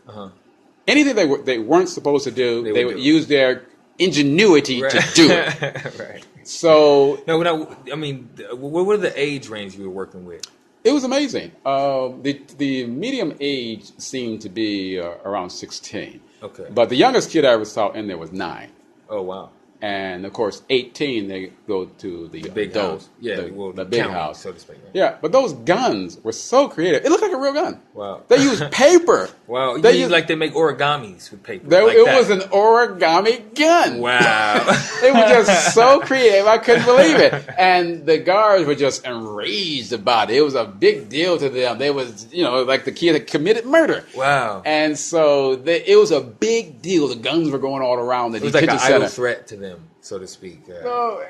Anything they weren't supposed to do, they would use their ingenuity to do it. Right. So I mean, what were the age range you were working with? It was amazing. The medium age seemed to be around 16. Okay. But the youngest kid I ever saw in there was 9. Oh, wow. And, of course, 18, they go to the big adult, house. Yeah, the big county, house. so to speak. Right? Yeah, but those guns were so creative. It looked like a real gun. Wow. They used paper. Wow. They used, like they make origamis with paper. It was an origami gun. Wow. It was just so creative. I couldn't believe it. And the guards were just enraged about it. It was a big deal to them. They was, like the kid that committed murder. Wow. And so it was a big deal. The guns were going all around the detention center. It was like an idle threat to them, so to speak. So,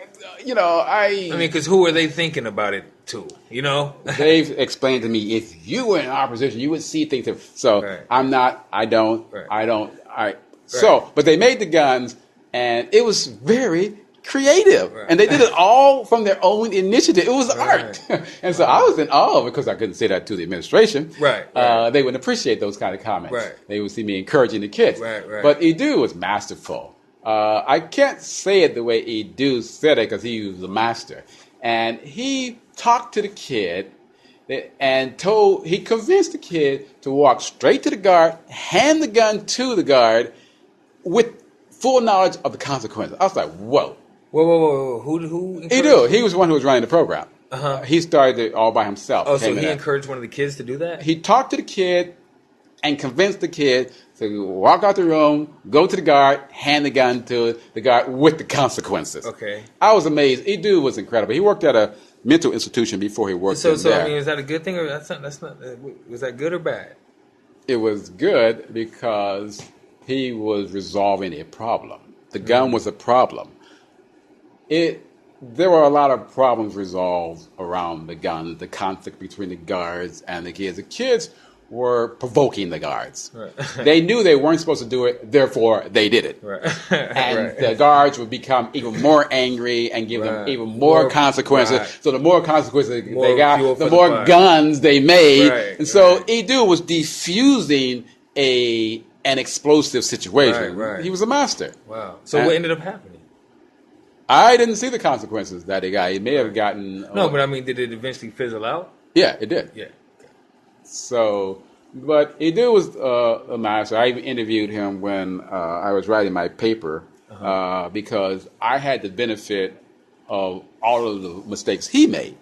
I mean, because who are they thinking about it to? They've explained to me, if you were in our position, you would see things. So I'm not. I don't. Right. I don't. So, but they made the guns, and it was very creative, and they did it all from their own initiative. It was art, and so I was in awe because I couldn't say that to the administration. Right. They wouldn't appreciate those kind of comments. Right. They would see me encouraging the kids. Right. But Edu was masterful. I can't say it the way Edu said it because he was a master. And he talked to the kid and he convinced the kid to walk straight to the guard, hand the gun to the guard with full knowledge of the consequences. I was like, whoa. Whoa. Who Edu. He was the one who was running the program. He started it all by himself. Oh, so he encouraged one of the kids to do that? He talked to the kid and convinced the kid to walk out the room, go to the guard, hand the gun to the guard with the consequences. Okay. I was amazed. Edu was incredible. He worked at a mental institution before he worked there. So I mean, is that a good thing or that's not? Was that good or bad? It was good because he was resolving a problem. The gun was a problem. There were a lot of problems resolved around the gun, the conflict between the guards and the kids. The kids were provoking the guards. Right. They knew they weren't supposed to do it, therefore they did it. Right. And the guards would become even more angry and give them even more consequences. Right. So the more consequences they got, the the more fire. guns they made. Right. And so Edu was diffusing an explosive situation. Right. He was a master. Wow. So what ended up happening? I didn't see the consequences that he got. He may have gotten... No, but I mean, did it eventually fizzle out? Yeah, it did. Yeah. So, but Edu was a master. I even interviewed him when I was writing my paper because I had the benefit of all of the mistakes he made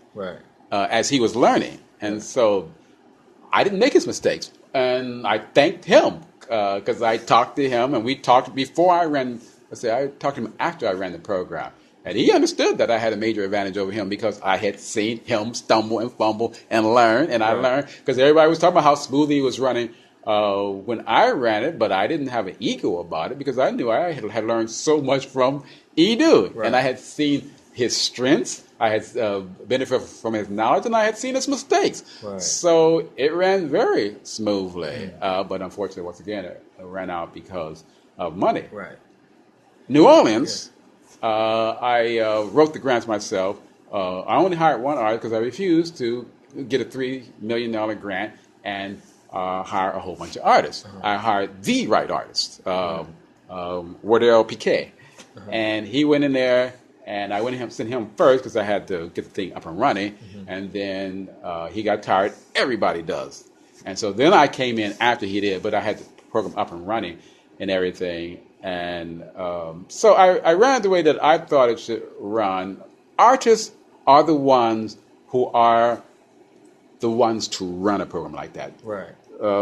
as he was learning. And so I didn't make his mistakes. And I thanked him because I talked to him and we talked before I ran. I talked to him after I ran the program. And he understood that I had a major advantage over him because I had seen him stumble and fumble and learn. And I learned because everybody was talking about how smoothly he was running when I ran it. But I didn't have an ego about it because I knew I had learned so much from Edu. Right. And I had seen his strengths. I had benefited from his knowledge, and I had seen his mistakes. Right. So it ran very smoothly. But unfortunately, once again, it ran out because of money. Right. New Orleans... I wrote the grants myself. I only hired one artist because I refused to get a $3 million grant and hire a whole bunch of artists. I hired the right artist, Wardell Piquet. and he went in there, and I went and sent him first because I had to get the thing up and running, and then he got tired. Everybody does. And so then I came in after he did, but I had the program up and running and everything. And so I ran it the way that I thought it should run. Artists are the ones who are the ones to run a program like that. Right.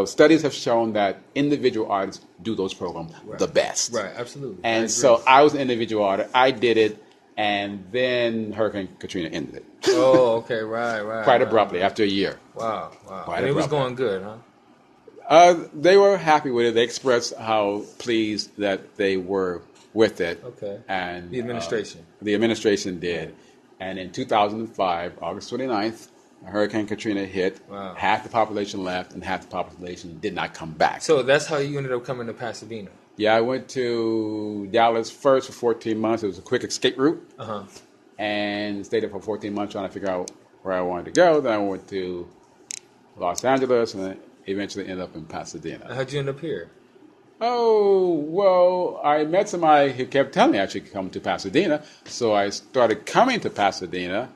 Studies have shown that individual artists do those programs the best. Right, absolutely. And so I was an individual artist. I did it, and then Hurricane Katrina ended it. Oh, okay, right. Quite abruptly, after a year. Wow. Quite And it was abruptly. going good, huh? They were happy with it. They expressed how pleased that they were with it. Okay. And The administration. the administration did. And in 2005, August 29th, Hurricane Katrina hit. Wow. Half the population left, and half the population did not come back. So that's how you ended up coming to Pasadena. Yeah, I went to Dallas first for 14 months. It was a quick escape route. And stayed there for 14 months trying to figure out where I wanted to go. Then I went to Los Angeles, and then eventually ended up in Pasadena. How'd you end up here? Oh, well, I met somebody who kept telling me I should come to Pasadena. So I started coming to Pasadena.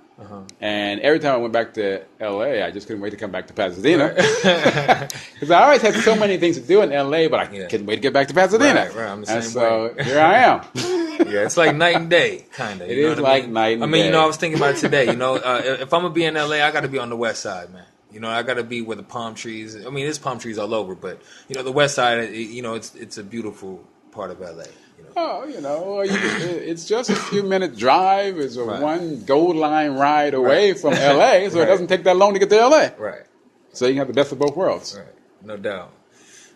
And every time I went back to L.A., I just couldn't wait to come back to Pasadena. Because I always had so many things to do in L.A., but I couldn't wait to get back to Pasadena. Right, I'm the And same so way. here I am. Yeah, it's like night and day, kind of. It is like night and I mean, day. I was thinking about it today. If I'm going to be in L.A., I got to be on the west side, man. I got to be where the palm trees. I mean, there's palm trees all over, but the west side. It's a beautiful part of LA. Oh, it's just a few minute drive. It's a Right. one Gold Line ride away from L.A., so Right. it doesn't take that long to get to L.A. Right, So you can have the best of both worlds. right, no doubt.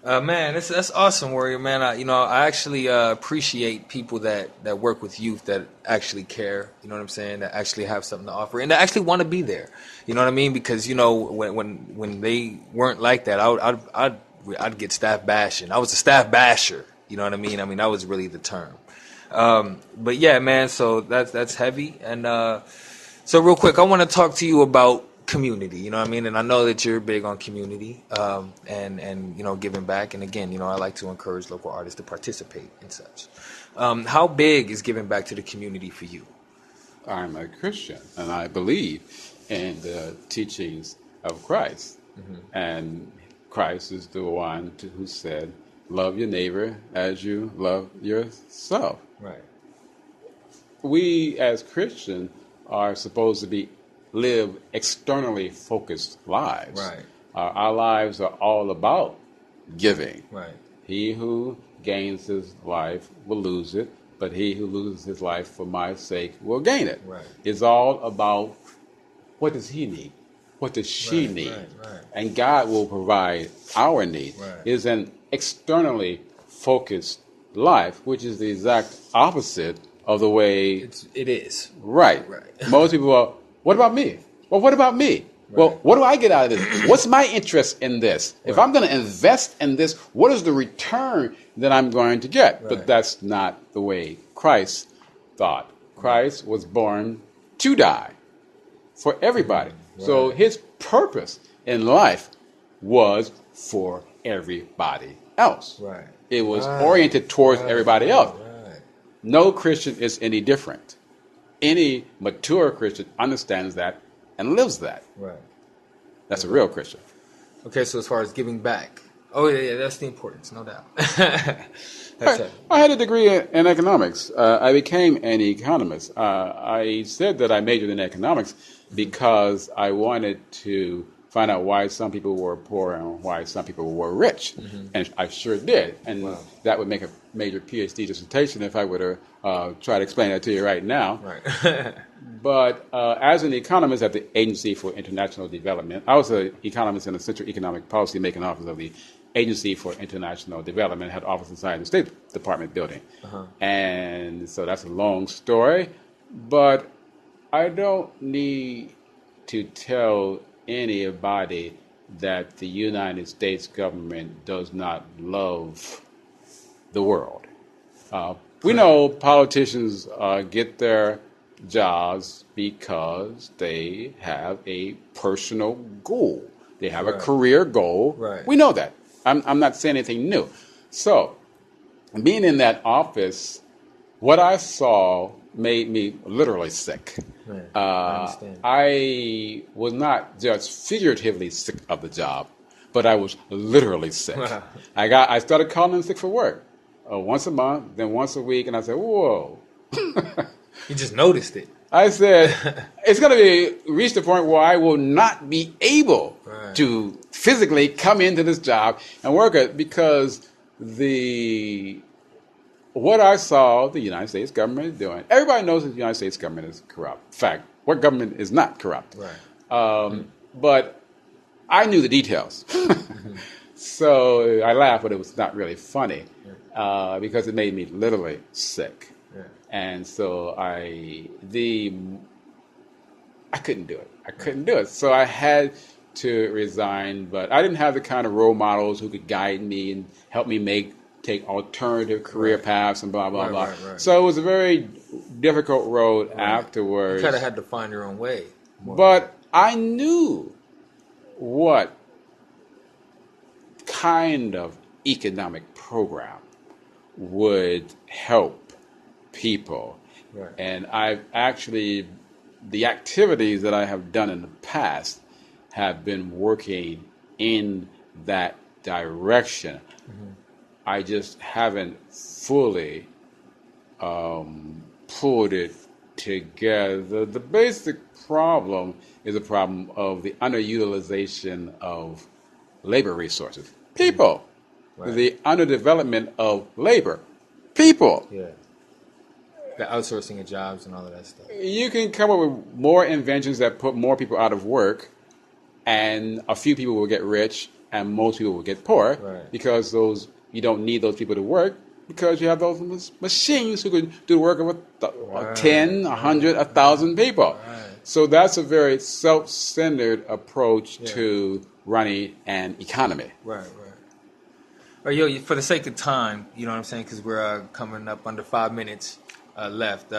Man, that's awesome, Warrior. Man, I actually appreciate people that work with youth that actually care. You know what I'm saying? That actually have something to offer and that actually want to be there. You know what I mean? Because when they weren't like that, I'd get staff bashing. I was a staff basher. You know what I mean? I mean, that was really the term. But yeah, man, so that's heavy. And so real quick, I want to talk to you about community, you know what I mean? And I know that you're big on community and giving back. And again, I like to encourage local artists to participate in such. How big is giving back to the community for you? I'm a Christian, and I believe in the teachings of Christ. And Christ is the one who said, love your neighbor as you love yourself. Right. We as Christians are supposed to live externally focused lives. Right. Our lives are all about giving. Right. He who gains his life will lose it, but he who loses his life for my sake will gain it. Right. It's all about what does he need? What does she need? Right. And God will provide our need. Right. It's an externally focused life, which is the exact opposite of the way It is. Right. Most people are, what about me? Well, what about me? Well, what do I get out of this? What's my interest in this? If I'm going to invest in this, what is the return that I'm going to get? But that's not the way Christ thought. Christ was born to die for everybody. So his purpose in life was for everybody else. Right. It was oriented towards everybody else. Right. No Christian is any different. Any mature Christian understands that and lives that. Right. That's a real Christian. Okay, so as far as giving back. Oh, yeah, that's the importance, no doubt. That's it. I had a degree in economics. I became an economist. I said that I majored in economics because I wanted to find out why some people were poor and why some people were rich. And I sure did. And that would make a major PhD dissertation if I were to try to explain that to you right now. Right. But as an economist at the Agency for International Development, I was an economist in the Central Economic Policy Making Office of the Agency for International Development, had office inside the State Department building. And so that's a long story, but I don't need to tell anybody that the United States government does not love the world. We know politicians get their jobs because they have a personal goal. They have a career goal. Right. We know that. I'm not saying anything new. So, being in that office, What I saw made me literally sick. Man, I understand. I was not just figuratively sick of the job, but I was literally sick. I started calling in sick for work, once a month, then once a week, and I said, "Whoa." You just noticed it. I said, it's going to be reach the point where I will not be able Right. to physically come into this job and work it, because what I saw the United States government doing. Everybody knows that the United States government is corrupt. In fact, what government is not corrupt? Right. But I knew the details. So I laughed, but it was not really funny, because it made me literally sick. Yeah. And so I couldn't do it. I couldn't do it. So I had to resign, but I didn't have the kind of role models who could guide me and help me take alternative career paths and blah, blah, blah. Right. So it was a very difficult road afterwards. You kind of had to find your own way. But I knew what kind of economic program would help people. Right. And the activities that I have done in the past have been working in that direction. Mm-hmm. I just haven't fully pulled it together. The basic problem is a problem of the underutilization of labor resources. People. Right. The underdevelopment of labor. People. Yeah. The outsourcing of jobs and all of that stuff. You can come up with more inventions that put more people out of work, and a few people will get rich, and most people will get poor, because you don't need those people to work, because you have those machines who can do the work of 10, 100, 1,000 people. Right. So that's a very self-centered approach to running an economy. Right. All right, yo, for the sake of time, you know what I'm saying, because we're coming up under 5 minutes left.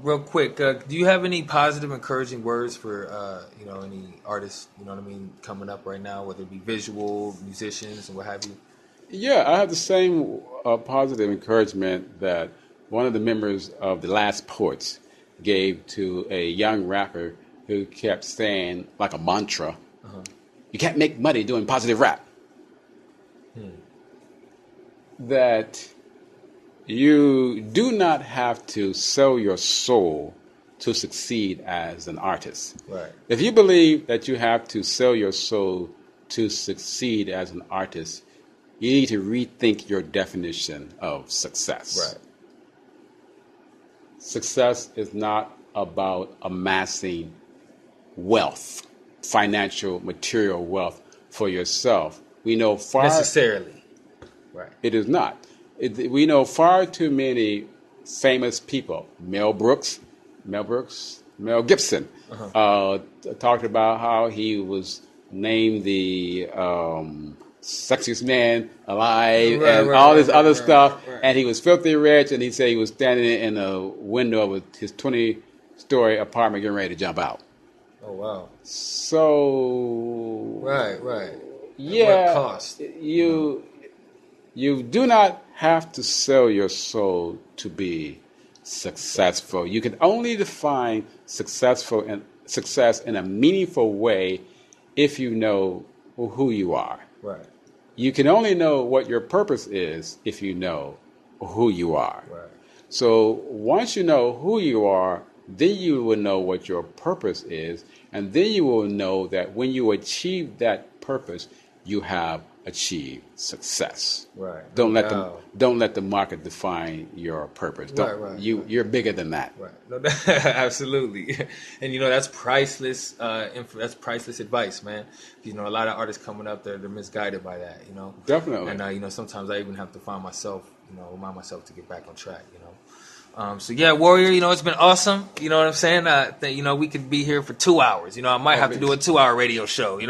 Real quick, do you have any positive, encouraging words for any artists, you know what I mean, coming up right now, whether it be visual, musicians, and what have you? Yeah, I have the same positive encouragement that one of the members of the Last Poets gave to a young rapper who kept saying, like a mantra, you can't make money doing positive rap. That you do not have to sell your soul to succeed as an artist. Right. If you believe that you have to sell your soul to succeed as an artist, you need to rethink your definition of success. Right. Success is not about amassing wealth, financial, material wealth for yourself. We know necessarily. Right. It is not. We know far too many famous people. Mel Gibson, talked about how he was named the sexiest man alive, all this other stuff, and he was filthy rich, and he said he was standing in a window of his 20-story apartment getting ready to jump out. Oh, wow. So... Right. Yeah. At what cost? You do not have to sell your soul to be successful. You can only define success in a meaningful way if you know who you are. Right. You can only know what your purpose is if you know who you are. Right. So once you know who you are, then you will know what your purpose is, and then you will know that when you achieve that purpose, you have achieved success. Right. Don't let the market define your purpose. You're bigger than that. Right. No, absolutely. And that's priceless. That's priceless advice, man. A lot of artists coming up there, they're misguided by that. Definitely. And sometimes I even have to remind myself to get back on track. So yeah, Warrior, it's been awesome. You know what I'm saying? We could be here for 2 hours. I might have to do a 2-hour radio show,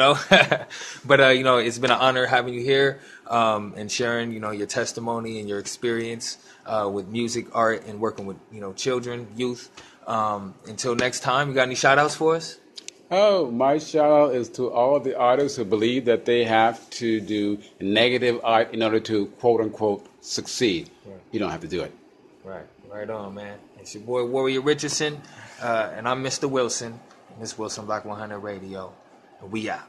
but it's been an honor having you here, and sharing, your testimony and your experience, with music, art, and working with, children, youth. Until next time, you got any shout outs for us? Oh, my shout out is to all of the artists who believe that they have to do negative art in order to quote unquote succeed. Right. You don't have to do it. Right on, man. It's your boy Warrior Richardson, and I'm Mr. Wilson. Miss Wilson Block 100 Radio. And we out.